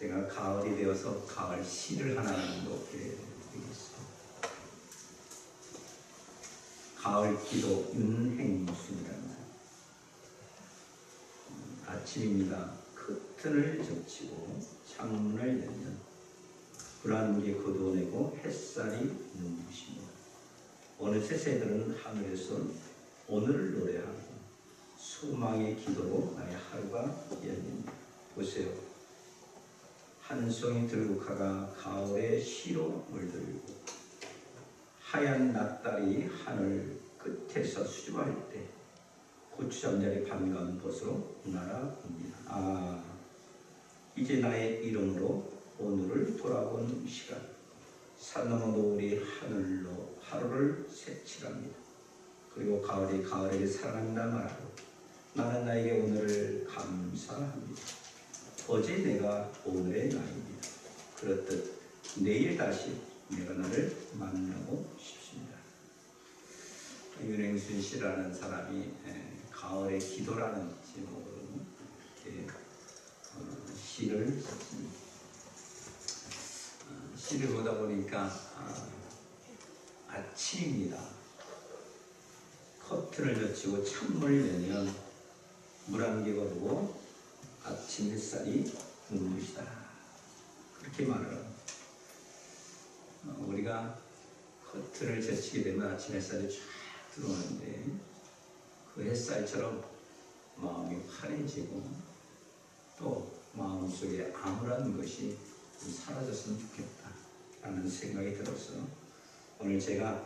제가 가을이 되어서 가을 시를 하나 놓게 되겠습니다. 가을 기도 윤행순이랍니다. 아침입니다. 커튼을 젖히고 창문을 열면 불안개 걷어내고 햇살이 눈부십니다. 어느새 새들은 하늘에서 오늘을 노래하고 소망의 기도로 나의 하루가 열립니다. 보세요. 한 송이 들국화가 가을의 시로 물들고 하얀 낫달이 하늘 끝에서 수줍어할 때 고추잠자리 반가운 벗으로 날아옵니다. 아, 이제 나의 이름으로 오늘을 돌아본 시간. 산 너머 노을이 하늘로 하루를 색칠합니다. 그리고 가을이 가을에게 사랑한다 말하고 나는 나에게 오늘을 감사합니다. 어제 내가 오늘의 나입니다. 그렇듯 내일 다시 내가 나를 만나고 싶습니다. 윤행순 씨라는 사람이 가을의 기도라는 제목으로 시를 썼습니다. 시를 보다 보니까 아침입니다. 커튼을 젖히고 창문을 열면 물안개 거두고 아침 햇살이 눈부시다. 그렇게 말을 합니다. 우리가 커튼을 젖히게 되면 아침 햇살이 쫙 들어오는데 그 햇살처럼 마음이 환해지고 또 마음속에 암울한 것이 사라졌으면 좋겠다라는 생각이 들어서 오늘 제가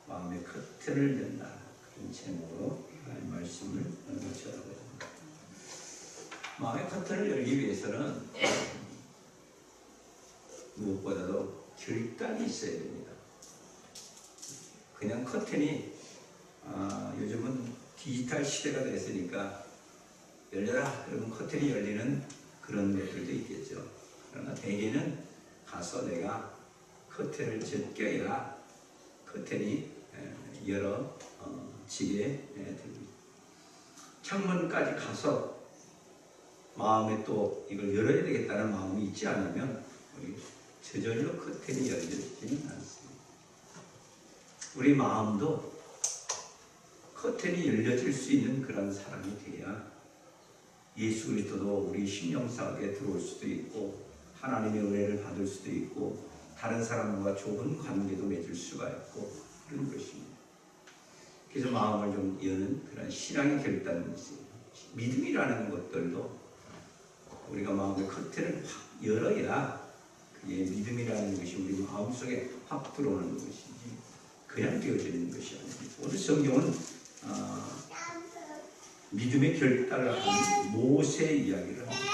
마음의 커튼을 연다 그런 제목으로 말씀을 전하고요. 마음의 커튼을 열기 위해서는 무엇보다도 결단이 있어야 됩니다. 그냥 커튼이 요즘은 디지털 시대가 됐으니까 열려라 그러면 커튼이 열리는 그런 것들도 있겠죠. 그러나 대개는 가서 내가 커튼을 제껴야 커튼이 열어지게 됩니다. 창문까지 가서 마음에 또 이걸 열어야 되겠다는 마음이 있지 않으면 우리 저절로 커튼이 열려지지는 않습니다. 우리 마음도 커튼이 열려질 수 있는 그런 사람이 돼야 예수 그리스도도 우리 심령사역에 들어올 수도 있고 하나님의 은혜를 받을 수도 있고 다른 사람과 좋은 관계도 맺을 수가 있고 그런 것입니다. 그래서 마음을 좀 여는 그런 신앙의 결단이 있어요. 믿음이라는 것들도 우리가 마음의 커튼을 확 열어야 그게 믿음이라는 것이 우리 마음속에 확 들어오는 것이지 그냥 되어지는 것이 아닙니다. 오늘 성경은 믿음의 결단을 하는 모세 이야기를 합니다.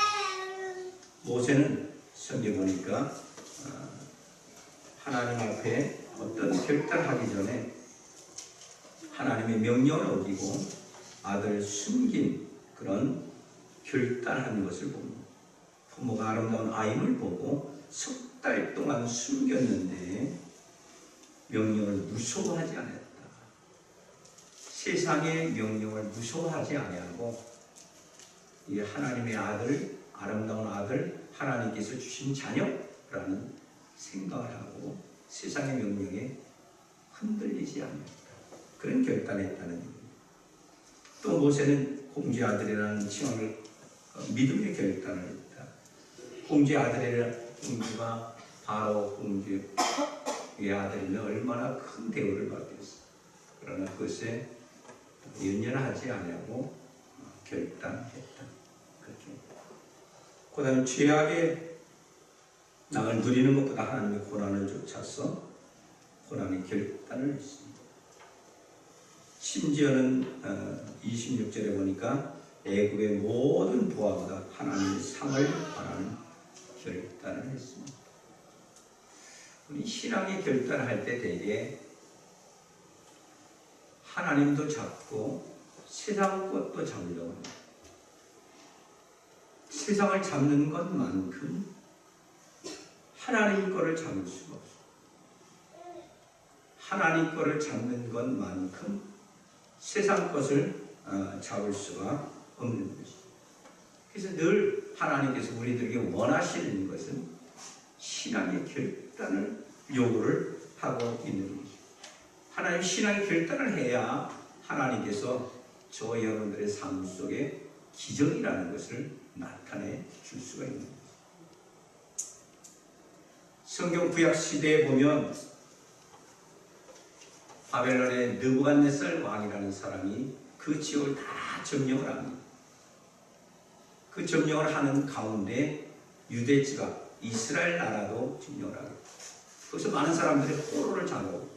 모세는 성경 보니까 하나님 앞에 어떤 결단하기 전에 하나님의 명령을 어기고 아들을 숨긴 그런 결단하는 것을 봅니다. 부모가 아름다운 아임을 보고 석 달 동안 숨겼는데 명령을 무서워하지 않았다. 세상의 명령을 무서워하지 아니하고 이 하나님의 아들, 아름다운 아들, 하나님께서 주신 자녀라는 생각을 하고 세상의 명령에 흔들리지 않았다. 그런 결단했다는 얘기입니다. 또 모세는 공주의 아들이라는 칭함을 믿음의 결단을 했다. 공주의 아들이라는 공주가 바로 공주의 아들이면 얼마나 큰 대우를 받겠어. 그러나 그것에 연연하지 아니하고 결단했다. 그렇게. 그 다음에 죄악의 낭을 누리는 것보다 하나님의 고난을 쫓아서 고난의 결단을 했습니다. 심지어는 26절에 보니까 애굽의 모든 부하보다 하나님의 상을 바라는 결단을 했습니다. 우리 신앙의 결단을 할 때 대개 하나님도 잡고 세상 것도 잡으려고 합니다. 세상을 잡는 것만큼 하나님 것을 잡을 수가 없어요. 하나님 것을 잡는 것만큼 세상 것을 잡을 수가 없는 것이죠. 그래서 늘 하나님께서 우리들에게 원하시는 것은 신앙의 결단을 요구를 하고 있는 것입니다. 하나님 신앙의 결단을 해야 하나님께서 저와 여러분들의 삶 속에 기적이라는 것을 나타내 줄 수가 있는 것입니다. 성경 구약 시대에 보면 바벨론의 느부갓네살 왕이라는 사람이 그 지역을 다 점령을 합니다. 그 점령을 하는 가운데 유대 지방, 이스라엘 나라도 점령을 하고 거기서 많은 사람들이 포로를 잡고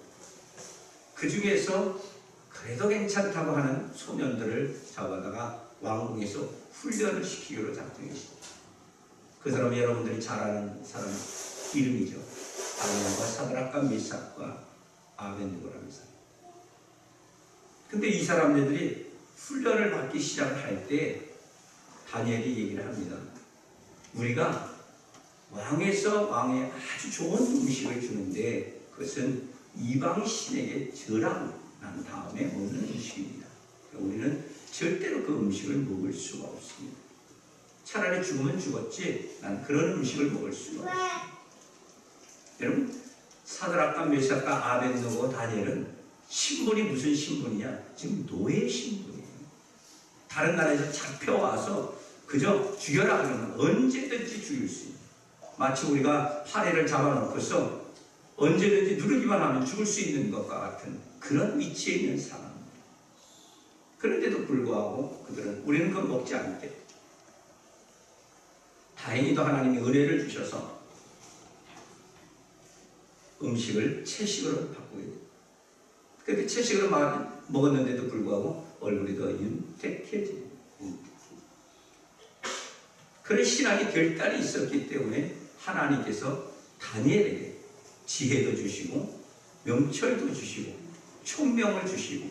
그 중에서 그래도 괜찮다고 하는 소년들을 잡아다가 왕궁에서 훈련을 시키기로 작정했습니다. 그 사람은 여러분들이 잘 아는 사람 이름이죠. 다니엘과 사드락과 메삭과 아벤느고라는 사람. 근데 이 사람들이 훈련을 받기 시작을 할 때 다니엘이 얘기를 합니다. 우리가 왕에서 왕에 아주 좋은 음식을 주는데 그것은 이방 신에게 절하고 난 다음에 먹는 음식입니다. 우리는 절대로 그 음식을 먹을 수가 없습니다. 차라리 죽으면 죽었지 난 그런 음식을 먹을 수가 없습니다. 여러분 사드락과 메삭과 아벤느고 다니엘은 신분이 무슨 신분이냐? 지금 노예 신분이에요. 다른 나라에서 잡혀와서 그저 죽여라 그러면 언제든지 죽일 수 있는, 마치 우리가 파리를 잡아놓고서 언제든지 누르기만 하면 죽을 수 있는 것과 같은 그런 위치에 있는 사람입니다. 그런데도 불구하고 그들은 우리는 그걸 먹지 않게, 다행히도 하나님이 은혜를 주셔서 음식을 채식으로 바꾸게 돼요. 그런데 채식으로 먹었는데도 불구하고 얼굴이 더 윤택해져요. 그런 신앙의 결단이 있었기 때문에 하나님께서 다니엘에게 지혜도 주시고 명철도 주시고 총명을 주시고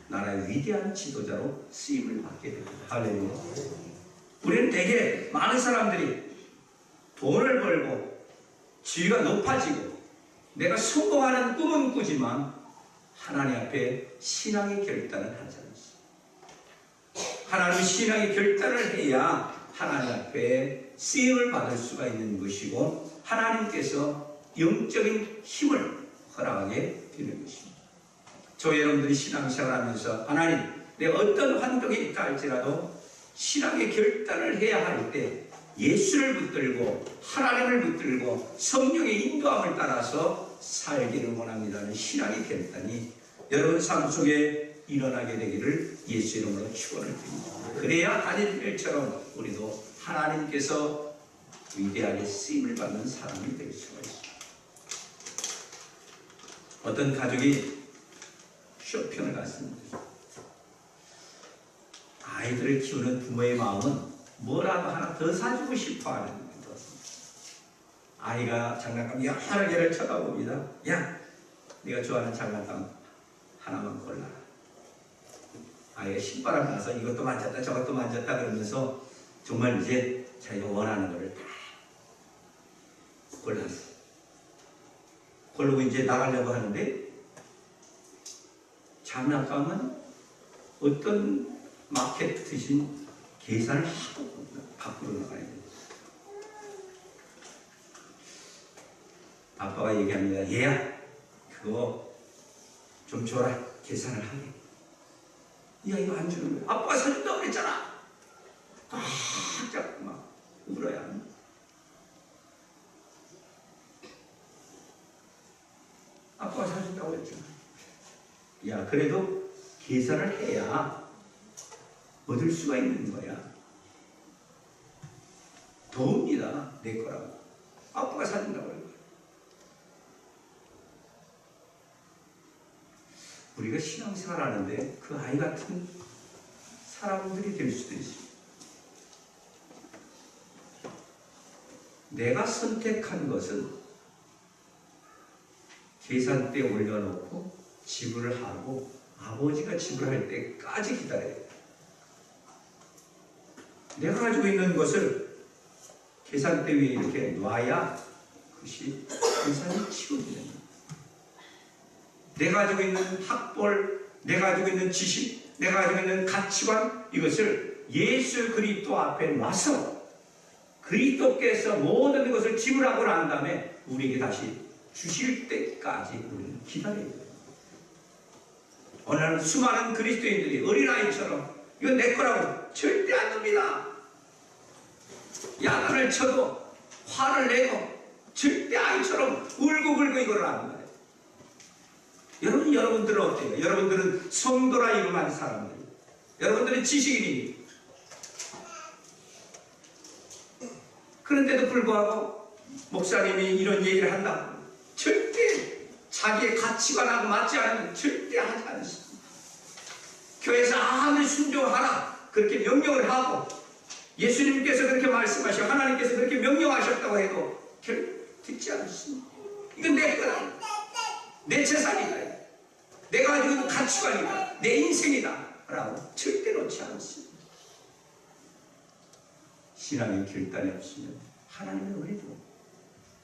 나라의 위대한 지도자로 쓰임을 받게 됩니다. 할렐루야. 우리는 되게 많은 사람들이 돈을 벌고 지위가 높아지고 내가 성공하는 꿈은 꾸지만 하나님 앞에 신앙의 결단을 하지 않습니다. 하나님 신앙의 결단을 해야 하나님 앞에 쓰임을 받을 수가 있는 것이고 하나님께서 영적인 힘을 허락하게 되는 것입니다. 저 여러분들이 신앙생활하면서 하나님 내가 어떤 환경에 있다 할지라도 신앙의 결단을 해야 할 때 예수를 붙들고 하나님을 붙들고 성령의 인도함을 따라서 살기를 원합니다는 신앙의 결단이 여러분 삶 속에 일어나게 되기를 예수 이름으로 축원을 드립니다. 그래야 다니엘처럼 우리도 하나님께서 위대하게 쓰임을 받는 사람이 될 수가 있습니다. 어떤 가족이 쇼핑을 갔습니다. 아이들을 키우는 부모의 마음은 뭐라도 하나 더 사주고 싶어 하는 거예요. 아이가 장난감 여러 개를 쳐다봅니다. 야, 네가 좋아하는 장난감 하나만 골라라. 아이가 신바람 나서 이것도 만졌다 저것도 만졌다 그러면서 정말 이제 자기가 원하는 거를 다 골랐어요. 고르고 이제 나가려고 하는데 장난감은 어떤 마케트신 계산을 하고 밖으로 나가야 돼요. 아빠가 얘기합니다. 얘야 그거 좀 줘라. 계산을 하게. 야 이거 안 주는 거야. 아빠가 사준다고 그랬잖아. 꽉 잡고 막 울어야 합니다. 아빠가 사준다고 그랬잖아. 야 그래도 계산을 해야 얻을 수가 있는 거야. 더웁니다. 내 거라고. 아빠가 사준다고 그랬거야. 우리가 신앙생활 하는데 그 아이 같은 사람들이 될 수도 있습니다. 내가 선택한 것은 계산대에 올려놓고 지불을 하고 아버지가 지불할 때까지 기다려야 돼요. 내가 가지고 있는 것을 계산대 위에 이렇게 놔야 그것이 계산이 치워집니다. 내가 가지고 있는 학벌, 내가 가지고 있는 지식, 내가 가지고 있는 가치관 이것을 예수 그리스도 앞에 놔서 그리스도께서 모든 것을 지불하고 난 다음에 우리에게 다시 주실 때까지 우리는 기다려야 돼요. 오늘 수많은 그리스도인들이 어린아이처럼 이건 내 거라고 절대 안 납니다. 야단을 쳐도 화를 내고 절대 아이처럼 울고불고 이걸 안 합니다. 여러분들은 어때요? 여러분들은 성도라 이름한 사람들, 여러분들은 지식인입니다. 그런데도 불구하고 목사님이 이런 얘기를 한다고 절대 자기의 가치관하고 맞지 않으면 절대 하지 않습니다. 교회에서 아무리 순종하라 그렇게 명령을 하고 예수님께서 그렇게 말씀하시고 하나님께서 그렇게 명령하셨다고 해도 듣지 않습니다. 이건 내 거다, 내 재산이다, 내가 가지고 있는 가치관이다, 내 인생이다 라고 절대 놓지 않습니다. 신앙의 결단이 없으면 하나님의 은혜도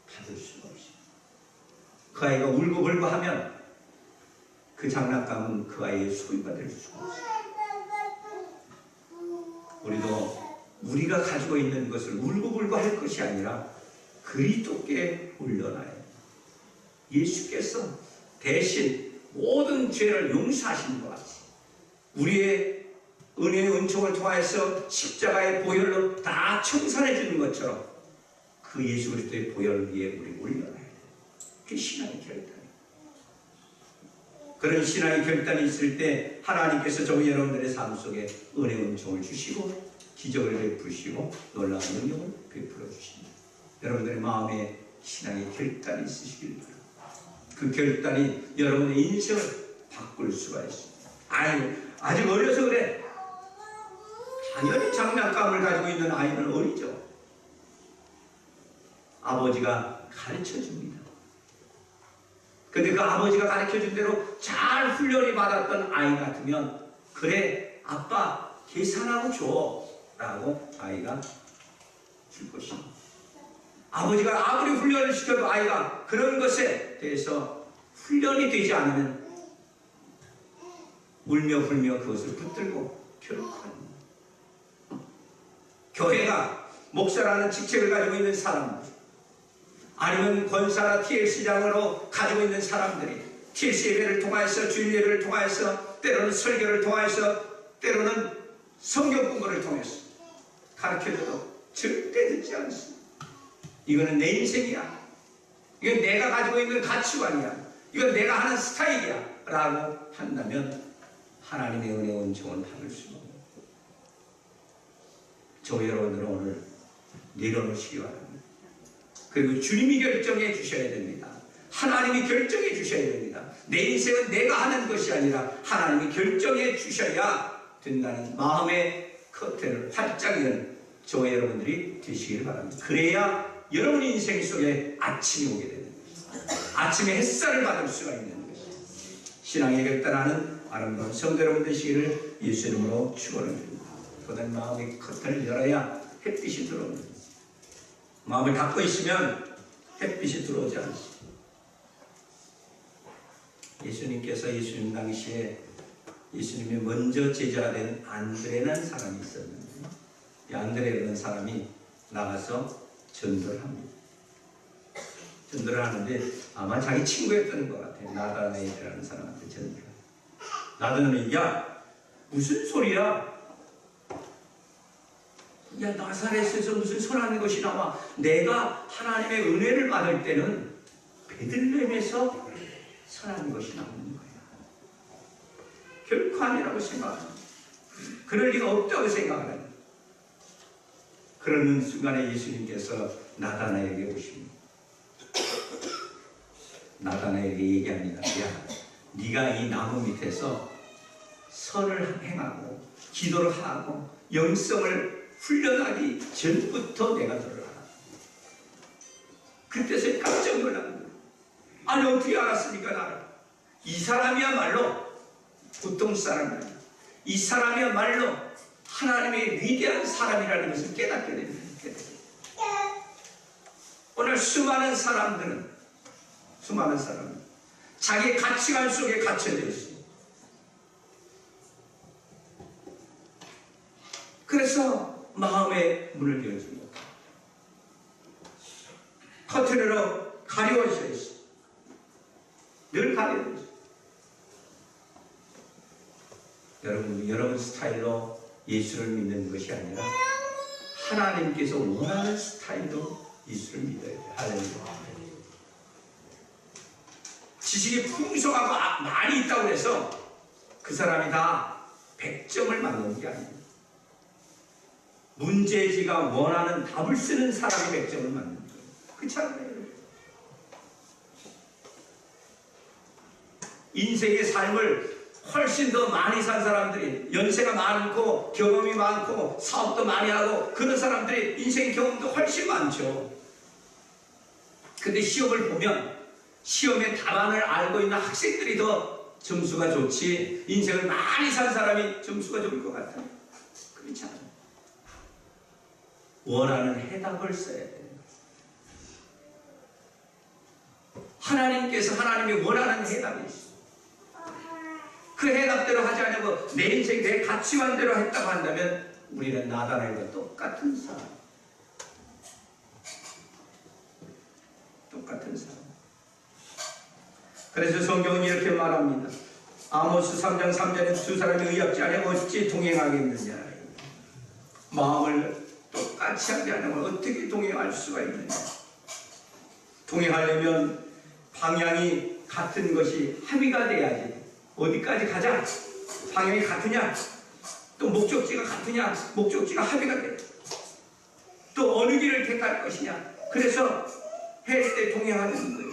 받을 수가 없습니다. 그 아이가 울고불고 하면 그 장난감은 그 아이의 소유가 될 수가 없습니다. 우리도 우리가 가지고 있는 것을 울고불고 할 것이 아니라 그리스도께 올려놔야 해요. 예수께서 대신 모든 죄를 용서하신 것 같이 우리의 은혜의 은총을 통하여서 십자가의 보혈로 다 청산해 주는 것처럼 그 예수 그리스도의 보혈 위에 우리 올려놔야 돼요. 그게 신앙의 결단이에요. 그런 신앙의 결단이 있을 때 하나님께서 저희 여러분들의 삶 속에 은혜의 은총을 주시고 기적을 베푸시고 놀라운 능력을 베풀어 주십니다. 여러분들의 마음에 신앙의 결단이 있으시길 바랍니다. 그 결단이 여러분의 인생을 바꿀 수가 있습니다. 아직 어려서 그래. 당연히 장난감을 가지고 있는 아이는 어리죠. 아버지가 가르쳐 줍니다. 근데 그 아버지가 가르쳐 준 대로 잘 훈련이 받았던 아이 같으면 그래 아빠 계산하고 줘 라고 아이가 줄 것입니다. 아버지가 아무리 훈련을 시켜도 아이가 그런 것에 대해서 훈련이 되지 않으면 울며 불며 그것을 붙들고 결박합니다. 교회가 목사라는 직책을 가지고 있는 사람들, 아니면 권사나 TLC장으로 가지고 있는 사람들이 TLC 예배를 통하여서 주일 예배를 통하여서 때로는 설교를 통하여서 때로는 성경 공부를 통해서 가르쳐줘도 절대 듣지 않습니다. 이거는 내 인생이야, 이건 내가 가지고 있는 가치관이야, 이건 내가 하는 스타일이야 라고 한다면 하나님의 은혜와 은총을 받을 수가 없습니다. 저 여러분들은 오늘 내려놓으시기 바랍니다. 그리고 주님이 결정해 주셔야 됩니다. 하나님이 결정해 주셔야 됩니다. 내 인생은 내가 하는 것이 아니라 하나님이 결정해 주셔야 된다는 마음의 커튼을 활짝 연 저와 여러분들이 되시길 바랍니다. 그래야 여러분 인생 속에 아침이 오게 되는 것입니다. 아침에 햇살을 받을 수가 있는 것입니다. 신앙의 결단하는 아름다운 성도 여러분 되시기를 예수 이름으로 축원합니다. 그런 마음의 커튼을 열어야 햇빛이 들어옵니다. 마음을 닫고 있으면 햇빛이 들어오지 않습니다. 예수님께서 예수님 당시에 예수님이 먼저 제자가 된 안드레라는 사람이 있었는데 이 안드레라는 사람이 나가서 전도를 합니다. 전도를 하는데 아마 자기 친구였던 것 같아요. 나다나엘이라는 사람한테 전도를 합니다. 나다나엘이 야 무슨 소리야? 야 나사렛에서 무슨 선한 것이 나와? 내가 하나님의 은혜를 받을 때는 베들레헴에서 선한 것이 나오는 거야. 결코 아니라고 생각합니다. 그럴 리가 없다고 생각합니다. 그러는 순간에 예수님께서 나다나엘에게 오십니다. 나다나엘에게 얘기합니다. 야 네가 이 나무 밑에서 선을 행하고 기도를 하고 영성을 훈련하기 전부터 내가 너를 알아. 그때서 깜짝 놀랍니다. 아니 어떻게 알았습니까 나를? 이 사람이야말로 보통 사람이 아니야. 이 사람이야말로 하나님의 위대한 사람이라는 것을 깨닫게 됩니다. 오늘 수많은 사람들은 자기 가치관 속에 갇혀져 있습니다. 그래서 마음의 문을 열지 못합니다. 커튼으로 가려져 있어. 늘 가려져 있어. 여러분 스타일로 예수를 믿는 것이 아니라 하나님께서 원하는 스타일로 예수를 믿어야 돼요. 할렐루야. 지식이 풍성하고 많이 있다고 해서 그 사람이 다 100점을 맞는 게 아니에요. 문제지가 원하는 답을 쓰는 사람이 100점을 맞는 거예요. 그렇지 않나요? 인생의 삶을 훨씬 더 많이 산 사람들이, 연세가 많고 경험이 많고 사업도 많이 하고 그런 사람들이 인생 경험도 훨씬 많죠. 근데 시험을 보면 시험의 답안을 알고 있는 학생들이 더 점수가 좋지, 인생을 많이 산 사람이 점수가 좋을 것 같아요. 그렇지 않아요. 원하는 해답을 써야 돼요. 하나님께서 하나님이 원하는 해답이 있어요. 그 해답대로 하지 않고 내 인생, 내 가치관대로 했다고 한다면 우리는 나다나엘과 똑같은 사람. 똑같은 사람. 그래서 성경은 이렇게 말합니다. 아모스 3장 3절에 두 사람이 의합지 않으면 어찌 동행하겠느냐. 마음을 똑같이 하지 않으면 어떻게 동행할 수가 있느냐. 동행하려면 방향이 같은 것이 합의가 돼야지. 어디까지 가자. 방향이 같으냐. 또 목적지가 같으냐. 목적지가 합의가 돼. 또 어느 길을 택할 것이냐. 그래서 할 때 동행하는 거예요.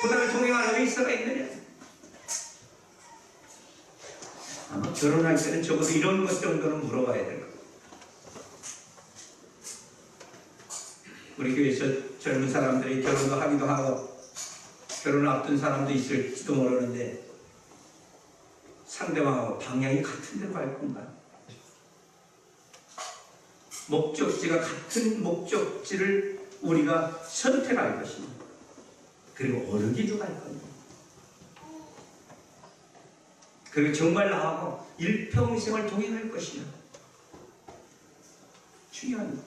그 다음에 동행하는 의사가 있느냐. 아마 결혼할 때는 적어도 이런 것 정도는 물어봐야 될 거예요. 우리 교회에서 젊은 사람들이 결혼도 하기도 하고 결혼을 앞둔 사람도 있을지도 모르는데 상대방하고 방향이 같은 데로 갈 건가? 목적지가 같은 목적지를 우리가 선택할 것입니다. 그리고 어느 길로 갈 겁니다. 그리고 정말 나하고 일평생을 동행할 것이냐. 중요한 것.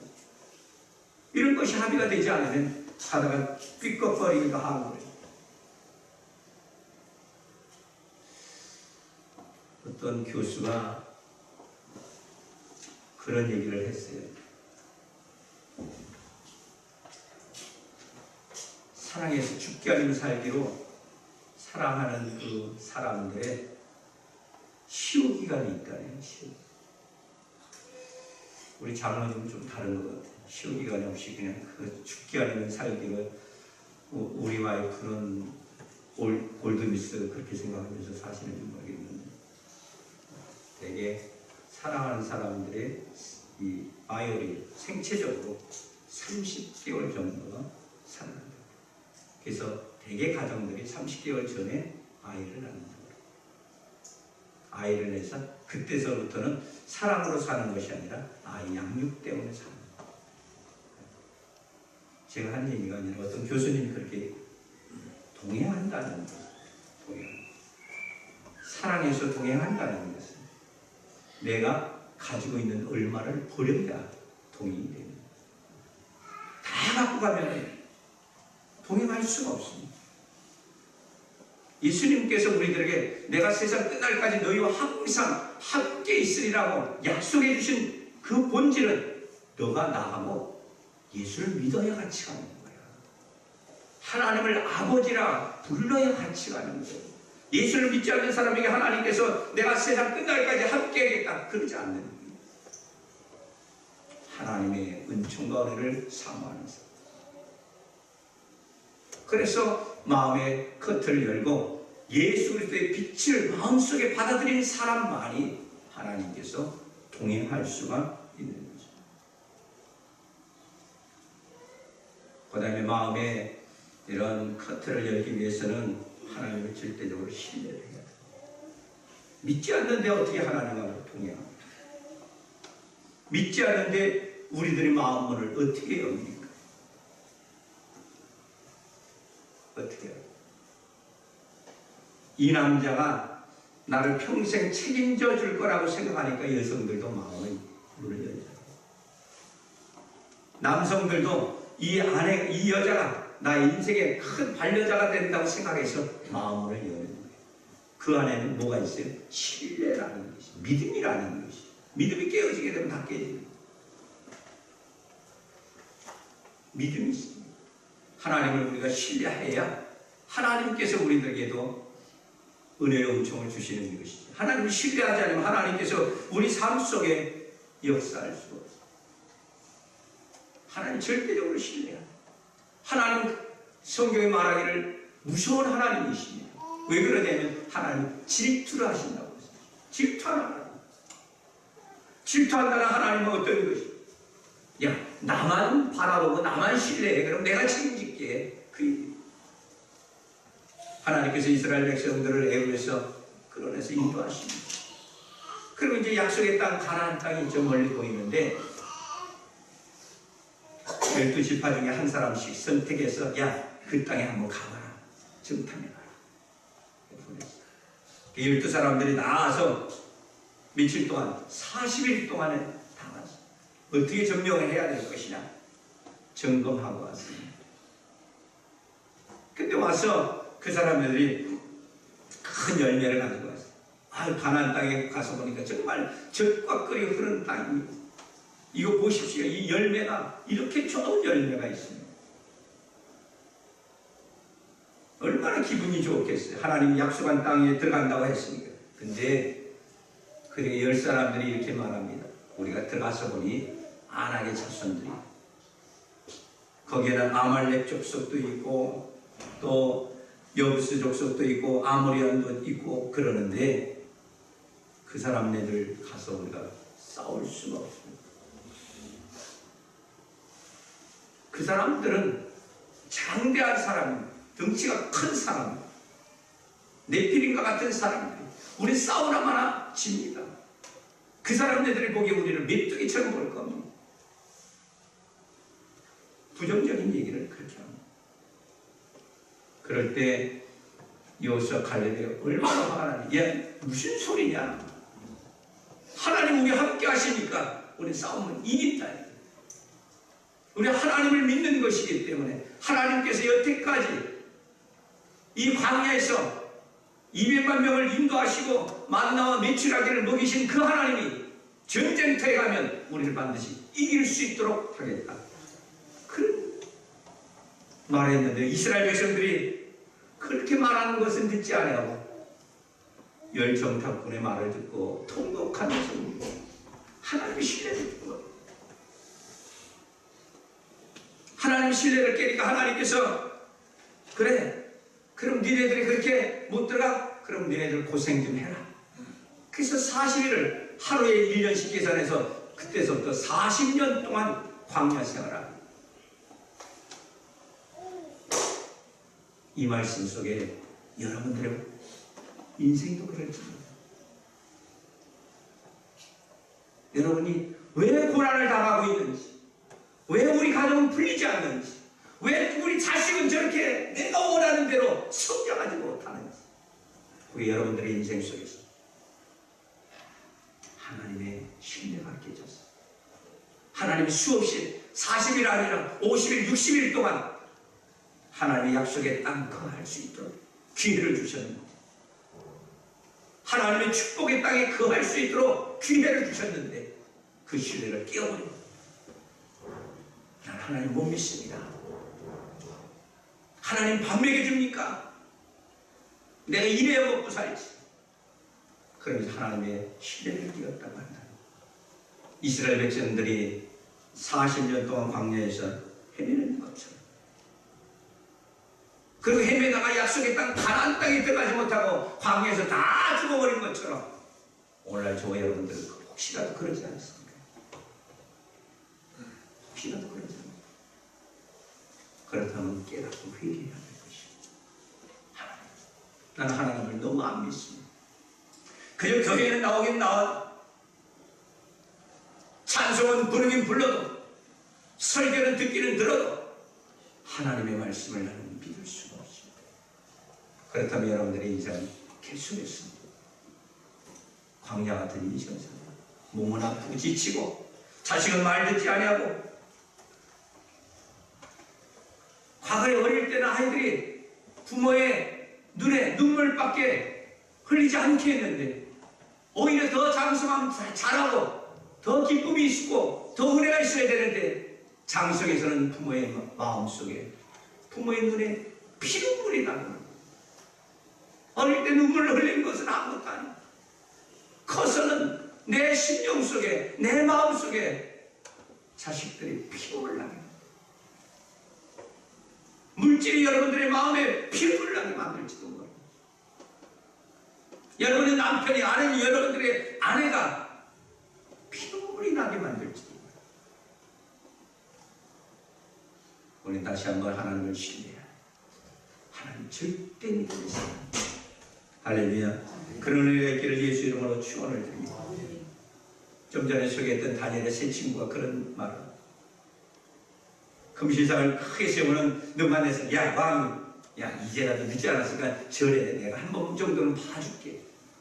이런 것이 합의가 되지 않으면 하다가 삐걱거리기도 하고 그래요. 어떤 교수가 그런 얘기를 했어요. 사랑해서 죽게 아니면 살기로 사랑하는 그 사람들의 시효기간이 있다네요. 우리 장로님은 좀 다른 것 같아요. 시효기간이 없이 그냥 그 죽게 아니면 살기로 우리 와이프는 올드미스 그렇게 생각하면서 사시는지 모르겠는데 되게 사랑하는 사람들의 이 바이올이 생체적으로 30개월 정도가 살아난다. 그래서 대개 가정들이 30개월 전에 아이를 낳는다. 아이를 내서 그때서부터는 사랑으로 사는 것이 아니라 아이 양육 때문에 사는 거예요. 제가 한 얘기가 아니라 어떤 교수님이 그렇게 동행한다는 거예요. 사랑해서 동행한다는 것은 내가 가지고 있는 얼마를 버려야 동행이 됩니다. 다 갖고 가면 동행할 수가 없습니다. 예수님께서 우리들에게 내가 세상 끝날까지 너희와 항상 함께 있으리라고 약속해 주신 그 본질은 너가 나하고 예수를 믿어야 같이 가는 거야. 하나님을 아버지라 불러야 같이 가는 거예요. 예수를 믿지 않는 사람에게 하나님께서 내가 세상 끝날까지 함께 하겠다 그러지 않는 거예요. 하나님의 은총과 은혜를 사모하는 사람. 그래서 마음의 커튼을 열고 예수 그리스도의 빛을 마음속에 받아들이는 사람만이 하나님께서 동행할 수가 있는 거죠. 그 다음에 마음에 이런 커튼을 열기 위해서는 하나님을 절대적으로 신뢰를 해야 돼요. 믿지 않는데 어떻게 하나님하고 동행합니까? 믿지 않는데 우리들의 마음문을 어떻게 엽니까? 어떻게 해요? 이 남자가 나를 평생 책임져 줄 거라고 생각하니까 여성들도 마음을 문을 열잖아요. 남성들도 이 아내, 이 여자가 나의 인생의 큰 반려자가 된다고 생각해서 마음을 여는 거예요. 그 안에는 뭐가 있어요? 신뢰라는 것이, 믿음이라는 것이. 믿음이 깨어지게 되면 다 깨져요. 믿음이 있습니다. 하나님을 우리가 신뢰해야 하나님께서 우리들에게도 은혜의 은총을 주시는 것이죠. 하나님을 신뢰하지 않으면 하나님께서 우리 삶 속에 역사할 수가 없어요. 하나님 절대적으로 신뢰해야. 하나님 성경에 말하기를 무서운 하나님이십니다. 왜 그러냐면 하나님 질투를 하신다고 했어요. 질투하는 하나님. 질투한다는 하나님은 어떤 것이? 야, 나만 바라보고 나만 신뢰해. 그럼 내가 책임질게. 그 하나님께서 이스라엘 백성들을 애굽에서 끌어내서 인도하십니다. 그리고 이제 약속의 땅 가나안 땅이 좀 멀리 보이는데 12지파 중에 한 사람씩 선택해서 야, 그 땅에 한번 가봐라. 정탐해봐라. 그 12사람들이 나와서 며칠 동안 40일 동안에 다 왔어요. 어떻게 점령을 해야 될 것이냐 점검하고 왔습니다. 근데 와서 그 사람들이 큰 열매를 가지고 왔어요. 아, 가나안 땅에 가서 보니까 정말 젖과 꿀이 흐르는 땅입니다. 이거 보십시오. 이 열매가 이렇게 좋은 열매가 있습니다. 얼마나 기분이 좋겠어요. 하나님이 약속한 땅에 들어간다고 했으니까. 근데 그중에 10사람들이 이렇게 말합니다. 우리가 들어가서 보니 안악의 자손들이 거기에는 아말렉 족속도 있고 또 여부스 족속도 있고 아모리언도 있고 그러는데 그 사람네들 가서 우리가 싸울 수가 없습니다. 그 사람들은 장대한 사람, 덩치가 큰 사람, 네피림과 같은 사람들. 우리 싸우나마나 집니다. 그 사람들이 보기에 우리를 메뚜기처럼 볼 겁니다. 부정적인 얘기를 그렇게 합니다. 그럴 때 여호수아 갈렙이 얼마나 화가 나니? 야, 무슨 소리냐? 하나님 우리 함께 하시니까 우리 싸움은 이긴다. 우리 하나님을 믿는 것이기 때문에 하나님께서 여태까지 이 광야에서 200만 명을 인도하시고 만나와 메추라기를 먹이신 그 하나님이 전쟁터에 가면 우리를 반드시 이길 수 있도록 하겠다. 그런 말했는데 이스라엘 백성들이 그렇게 말하는 것은 듣지 아니하고 열정탐꾼의 말을 듣고 통곡하면서 하나님의 신뢰를 듣고 하나님의 신뢰를 깨니까 하나님께서 그래, 그럼 니네들이 그렇게 못 들어가? 그럼 니네들 고생 좀 해라. 그래서 40일을 하루에 1년씩 계산해서 그때서부터 40년 동안 광야 생활을 이 말씀 속에 여러분들의 인생도 그렇습니다. 여러분이 왜 고난을 당하고 있는지, 왜 우리 가정은 풀리지 않는지, 왜 우리 자식은 저렇게 내가 원하는 대로 성장하지 못하는지, 우리 여러분들의 인생 속에서 하나님의 신뢰가 깨졌어요. 하나님이 수없이 40일 아니라 50일, 60일 동안 하나님의 약속의 땅 거할 수 있도록 기회를 주셨는데, 하나님의 축복의 땅에 거할 수 있도록 기회를 주셨는데 그 신뢰를 깨어버리고 난 하나님 못 믿습니다. 하나님 밥 먹여줍니까? 내가 이래야 먹고 살지. 그러면서 하나님의 신뢰를 깨었다고 한다. 이스라엘 백성들이 40년 동안 광야에서 헤매는 것처럼, 그리고 헤매다가 약속의 땅 가나안 땅에 들어가지 못하고 광야에서 다 죽어버린 것처럼 오늘날 저와 여러분들은 혹시라도 그러지 않습니까? 혹시라도 그러지 않습니까? 그렇다면 깨닫고 회개해야 될 것입니다. 하나님, 나는 하나님을 너무 안 믿습니다. 그저 교회에는 나오긴 나와, 찬송은 부르긴 불러도, 설교는 듣기는 들어도 하나님의 말씀을 나는 믿을 수가 없습니다. 그렇다면 여러분들의 인생은 개수했습니다. 광야 같은 인생을 살다 몸은 아프고 지치고 자식은 말 듣지 아니하고 아이들이 부모의 눈에 눈물밖에 흘리지 않게 했는데 오히려 더 장수하면 잘하고 더 기쁨이 있고 더 은혜가 있어야 되는데 장성에서는 부모의 마음속에 부모의 눈에 피눈물이 나고 어릴 때 눈물을 흘린 것은 아무것도 아니야. 커서는 내 심령 속에 내 마음 속에 자식들이 피눈물 나게 물질이 여러분들의 마음에 피눈물 나게 만들지도 모르고 여러분의 남편이 아내는 여러분들의 아내가 피눈물이 나게 만들지도 모르고 우리 다시 한번 하나님을 신뢰해야 하나님 절대 믿음이 있어요. 할렐루야. 그런 은혜가 있기를 예수 이름으로 축원을 드립니다. 좀 전에 소개했던 다니엘의 세 친구가 그런 말을 금시상을 크게 세우는 느부갓네살 야 왕, 야 이제라도 늦지 않았으니까 절에 내가 한 번 정도는 봐줄게.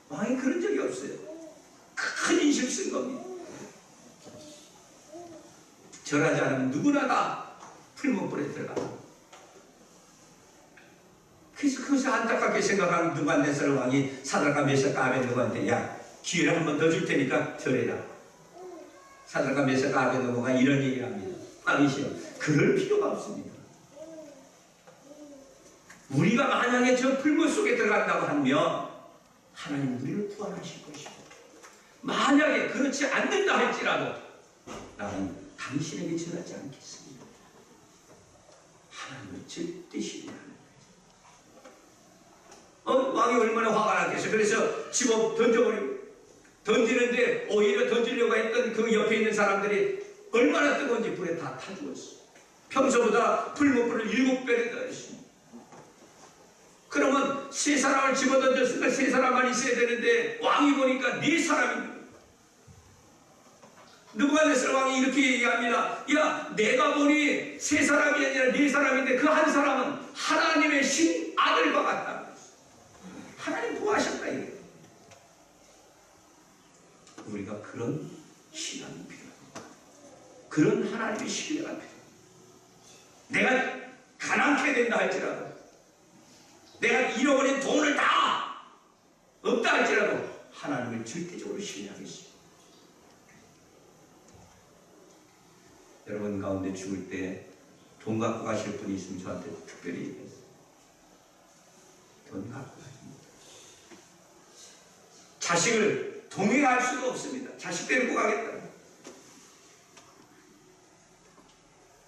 왕이 그런 적이 없어요. 큰 인심 쓴 겁니다. 절하지 않으면 누구나 다 풀무불에 들어가. 그래서 그것을 안타깝게 생각한 느부갓네살 왕이 사드락과 메삭과 아벳느고한테 야 기회를 한 번 더 줄 테니까 절해라. 사드락과 메삭과 아벳느고가 이런 얘기를 합니다. 왕이시여 그럴 필요가 없습니다. 우리가 만약에 저 풀무 속에 들어간다고 하면 하나님 우리를 구원하실 것이고 만약에 그렇지 않는다 할지라도 나는 당신에게 절하지 않겠습니다. 하나님을 절대 신뢰하는 왕이 얼마나 화가 났겠어요. 그래서 집어 던져버리고 던지는데 오히려 던지려고 했던 그 옆에 있는 사람들이 얼마나 뜨거운지 불에 다 타 죽었어. 평소보다 풀무불을 7배를 더 했습니다. 그러면 세 사람을 집어 던졌으니까 세 사람만 있어야 되는데 왕이 보니까 네 사람입니다. 느부갓네살 왕이 이렇게 얘기합니다. 야 내가 보니 세 사람이 아니라 네 사람인데 그 한 사람은 하나님의 신 아들과 같다. 하나님 구하셨다 이게. 우리가 그런 신앙이 필요합니다. 그런 하나님의 신뢰가 필요합니다. 내가 가난케 된다 할지라도 내가 잃어버린 돈을 다 없다 할지라도 하나님을 절대적으로 신뢰하겠습니다. 여러분 가운데 죽을 때 돈 갖고 가실 분이 있으면 저한테 특별히 얘기했어요. 돈 갖고 가십니다. 자식을 동행할 수도 없습니다. 자식 데리고 가겠다.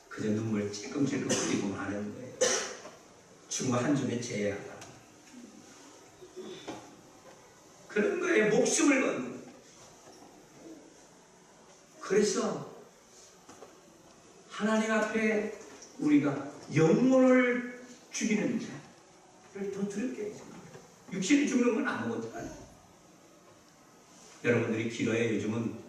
그저 눈물 찔끔찔끔 흘리고 마는 거예요. 중고 한 줌에 제외하다. 그런 거에 목숨을 거는 거예요. 그래서 하나님 앞에 우리가 영혼을 죽이는 자를 더 두렵게 해서 육신이 죽는 건 아무것도 아니에요. 여러분들이 길어야 요즘은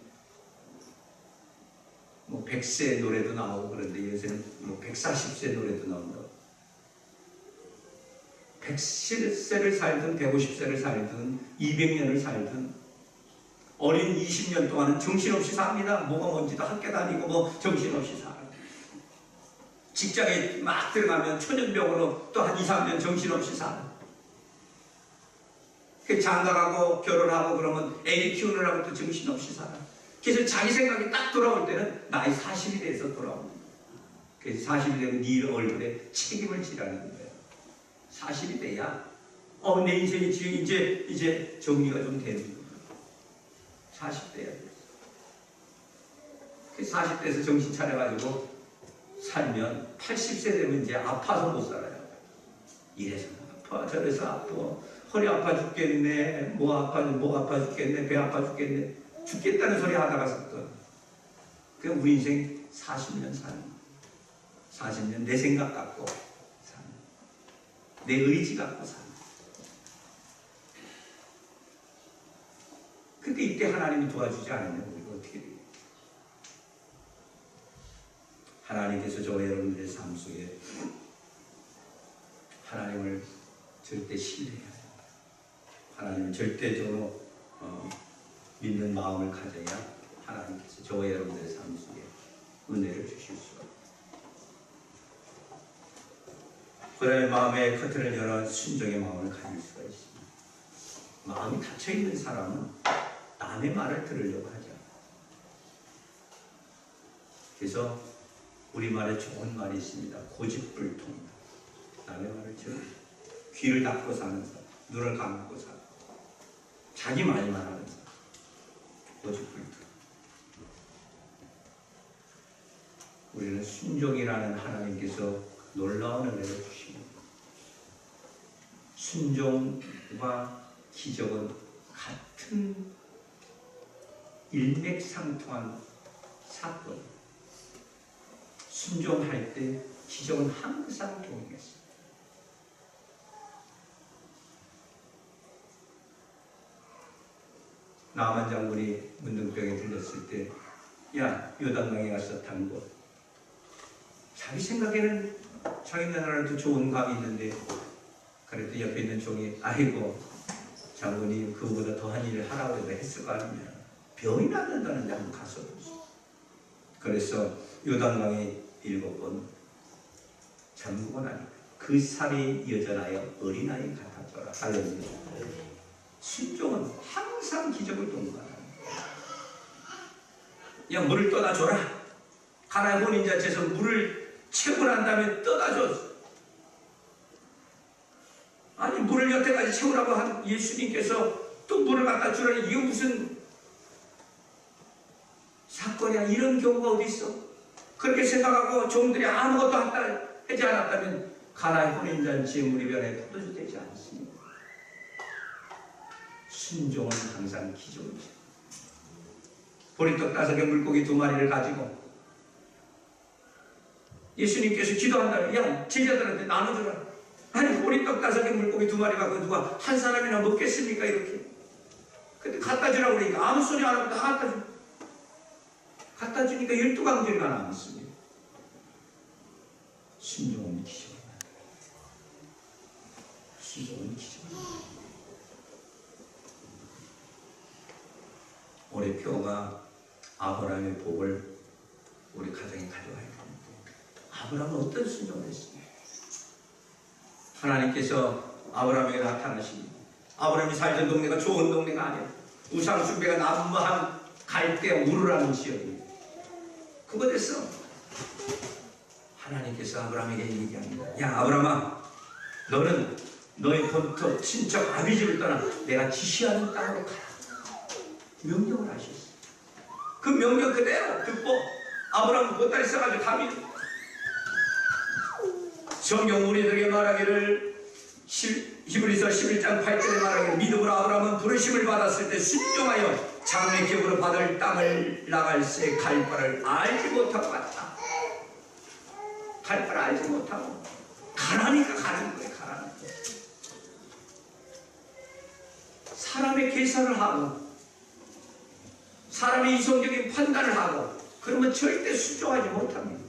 뭐 100세 노래도 나오고 그런데 요새는 뭐 140세 노래도 나온다고. 110세를 살든 150세를 살든 200년을 살든 어린 20년 동안은 정신없이 삽니다. 뭐가 뭔지도 학교 다니고 뭐 정신없이 살아요. 직장에 막 들어가면 초년병으로 또 한 2, 3년 정신없이 살아요. 장가가고 결혼하고 그러면 애기 키우느라고 또 정신없이 살아요. 그래서 자기 생각이 딱 돌아올 때는 나이 40이 돼서 돌아옵니다. 그래서 40이 되면 네 얼굴에 책임을 지라는 거예요. 40이 돼야 내 인생이 지금 이제 정리가 좀 되는 거예요. 40대야 돼. 40대에서 정신 차려가지고 살면 80세 되면 이제 아파서 못 살아요. 이래서 아파 저래서 아파 허리 아파 죽겠네 목 아파 죽겠네 배 아파 죽겠네 죽겠다는 소리 하다가 섰던 그 우리 인생 40년 사는 40년 내 생각 갖고 사는 내 의지 갖고 사는. 근데 이때 하나님이 도와주지 않으면 우리가 어떻게 돼요? 하나님께서 저와 여러분들의 삶 속에 하나님을 절대 신뢰해야 해요. 하나님을 절대적으로 믿는 마음을 가져야 하나님께서 저와 여러분들의 삶 속에 은혜를 주실 수가 있습니다. 그 다음에 마음의 커튼을 열어 순종의 마음을 가질 수가 있습니다. 마음이 닫혀있는 사람은 남의 말을 들으려고 하지 않아요. 그래서 우리말에 좋은 말이 있습니다. 고집불통. 남의 말을 들어 귀를 닫고 사는 사람, 눈을 감고 사는 사람, 자기 말만 하는 사람, 고집불통. 우리는 순종이라는 하나님께서 놀라운 은혜를 주십니다. 순종과 기적은 같은 일맥상통한 사건. 순종할 때 기적은 항상 동행했습니다. 나만 장군이 문둥병에 들렸을 때, 야, 요단강에 가서 담궈. 자기 생각에는 자기 나라도 좋은 감이 있는데, 그래도 옆에 있는 종이, 아이고, 장군이 그보다 더한 일을 하라고 했을 거 아니냐. 병이 낫는다는데 한번 가서 보세요. 그래서 요단강에 7번 잠그고 나니까 그 살이 여전하여 어린아이 같아져라. 할렐루야. 순종은 항상 기적을 동반합니다. 야, 물을 떠다줘라. 가나안 혼인잔치에서 물을 채우고 난 다음에 떠다줘. 아니, 물을 여태까지 채우라고 한 예수님께서 또 물을 갖다 주라니 이거 무슨 사건이야. 이런 경우가 어디 있어? 그렇게 생각하고 종들이 아무것도 하지 않았다면 가나안 혼인잔치의 물이 변해 포도주 되지 않습니다. 순종은 항상 기적이죠. 보리떡 5개 물고기 2마리를 가지고 예수님께서 기도한다면, 야, 제자들한테 나눠주라. 아니, 보리떡 5개 물고기 2마리 갖고 누가 한 사람이나 먹겠습니까? 이렇게. 근데 갖다 주라고 그러니까 아무 소리 안 하고 다 갖다 줘. 갖다 주니까 12강들이 남았습니다. 순종은 기적입니다. 순종은 기적입니다. 올해 표가 아브라함의 복을 우리 가정에 가져와야 됩니다. 아브라함은 어떤 순종을 했습니까? 하나님께서 아브라함에게 나타나십니다. 아브라함이 살던 동네가 좋은 동네가 아니에요. 우상숭배가 난무한 갈대 우르라는 지역입니다. 그곳에서 하나님께서 아브라함에게 얘기합니다. 야, 아브라함아, 너는 너의 본토 친척 아비집을 떠나 내가 지시하는 땅으로 가라. 명령을 하셨어요. 그 명령 그대로 듣고 아브라함은 보따리 써가지고 갑니다. 성경 우리들에게 말하기를 히브리서 11장 8절에 말하기를 믿음으로 아브라함은 부르심을 받았을 때 순종하여 장래 기업으로 받을 땅을 나갈새 갈 바를 알지 못하고 갔다. 갈 바를 알지 못하고 가라니까 가는 거예요. 가라니까. 사람의 계산을 하고 사람의 이성적인 판단을 하고 그러면 절대 순종하지 못합니다.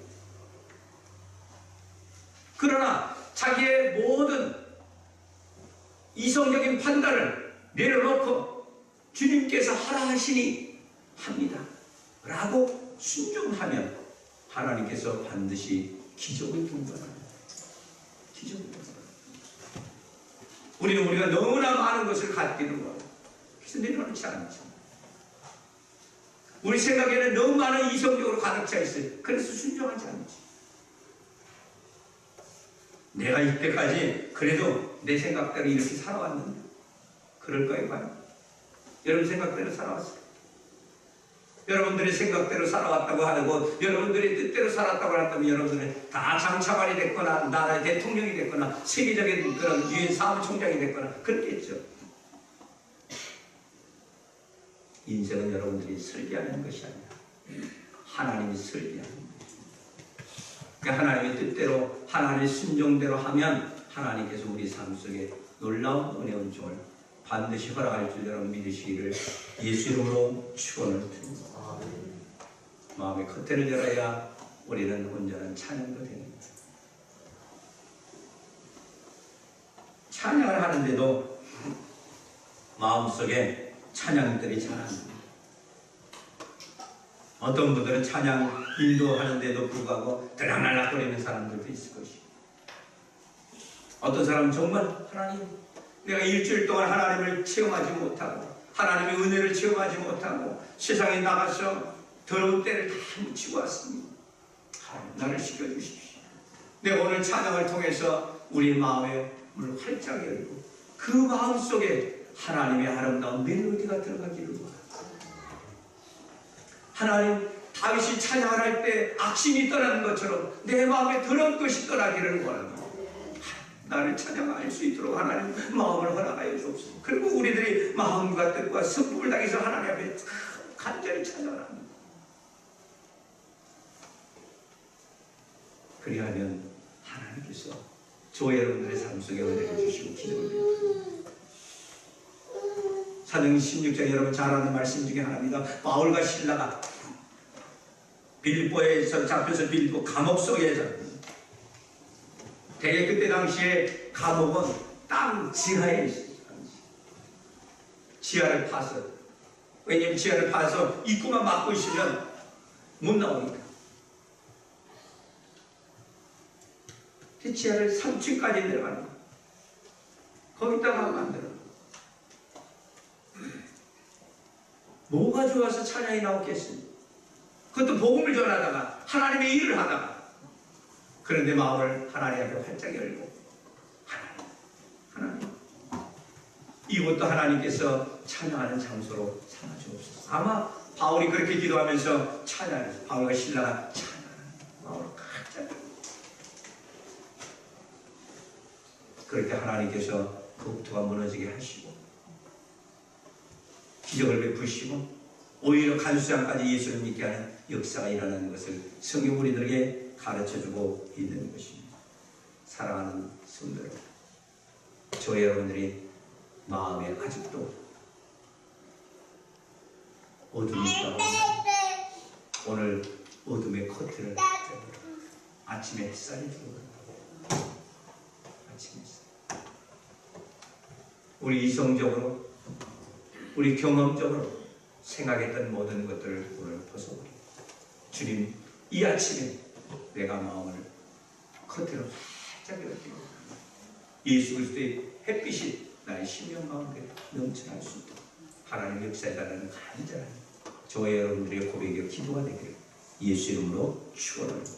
그러나 자기의 모든 이성적인 판단을 내려놓고 주님께서 하라 하시니 합니다 라고 순종하면 하나님께서 반드시 기적을 동반합니다. 기적을 동반합니다. 우리는 우리가 너무나 많은 것을 갖기는 거예요. 그래서 내려놓지 않죠. 우리 생각에는 너무 많은 이성적으로 가득 차 있어요. 그래서 순종하지 않지. 내가 이때까지 그래도 내 생각대로 이렇게 살아왔는데 그럴까요? 과연? 여러분 생각대로 살아왔어요? 여러분들의 생각대로 살아왔다고 하고 여러분들의 뜻대로 살았다고 한다면 여러분들은 다 장차관이 됐거나 나라의 대통령이 됐거나 세계적인 그런 유엔 사무총장이 됐거나 그렇겠죠. 인생은 여러분들이 설계하는 것이 아니라 하나님이 설계하는 거예요. 그러니까 하나님의 뜻대로 하나님의 순종대로 하면 하나님께서 우리 삶 속에 놀라운 은혜 은총을 반드시 허락할 줄 여러분 믿으시기를 예수 이름으로 축원을 드립니다. 마음의 커튼을 열어야 우리는 온전한 찬양도 됩니다. 찬양을 하는데도 마음속에 찬양들이 잘 안 됩니다. 어떤 분들은 찬양 인도하는데도 불구하고 들락날락거리는 사람들도 있을 것이고 어떤 사람은 정말 하나님, 내가 일주일 동안 하나님을 체험하지 못하고 하나님의 은혜를 체험하지 못하고 세상에 나가서 더러운 때를 다 묻히고 왔습니다. 나를 시켜주십시오. 내가 오늘 찬양을 통해서 우리 마음의 문을 활짝 열고 그 마음 속에 하나님의 아름다운 멜로디가 들어가기를 원합니다. 하나님, 다윗이 찬양을 할 때 악심이 떠나는 것처럼 내 마음에 더러운 것이 떠나기를 원합니다. 나를 찬양할 수 있도록 하나님 마음을 허락하여 주옵소서. 그리고 우리들이 마음과 뜻과 성품을 다해서 하나님 앞에 간절히 찬양을 합니다. 그리하면 하나님께서 저와 여러분들의 삶 속에 은혜를 주시고 기도를 드립니다. 사도행전 16장 여러분 잘 아는 말씀 중에 하나입니다. 바울과 실라가 빌립보에서 잡혀서 빌립보 감옥 속에 잡힙니다. 대개 그때 당시에 감옥은 땅 지하에 있어요. 지하를 파서, 왜냐하면 지하를 파서 입구만 막고 있으면 못 나오니까. 그 지하를 3층까지 내려갑니다. 거기다가 만들어. 뭐가 좋아서 찬양이 나오겠습니까? 그것도 복음을 전하다가 하나님의 일을 하다가. 그런데 마음을 하나님 앞에 활짝 열고 하나님 이곳도 하나님께서 찬양하는 장소로 삼아주옵소서. 아마 바울이 그렇게 기도하면서 찬양해서 바울과 신라가 찬양하는 마음을 활짝 열고 그럴 때 하나님께서 그국토가 무너지게 하시고 기적을 베푸시고 오히려 간수장까지 예수를 믿게 하는 역사가 일어나는 것을 성경 우리들에게 가르쳐주고 있는 것입니다. 사랑하는 성도 여러분, 저 여러분들이 마음에 아직도 어둠이 있다고 오늘 어둠의 커튼을 떼버려 아침에 햇살이 들어온다. 아침에 햇살. 우리 이성적으로 우리 경험적으로 생각했던 모든 것들을 오늘 벗어버리고 주님, 이 아침에 내가 마음을 커튼을 활짝 열어드리고 예수 그리스도의 햇빛이 나의 심령 가운데 넘쳐날 수 있도록 하나님의 역사에달라는 간절한 저와 여러분들의 고백과 기도가 되기를 예수 이름으로 축원합니다.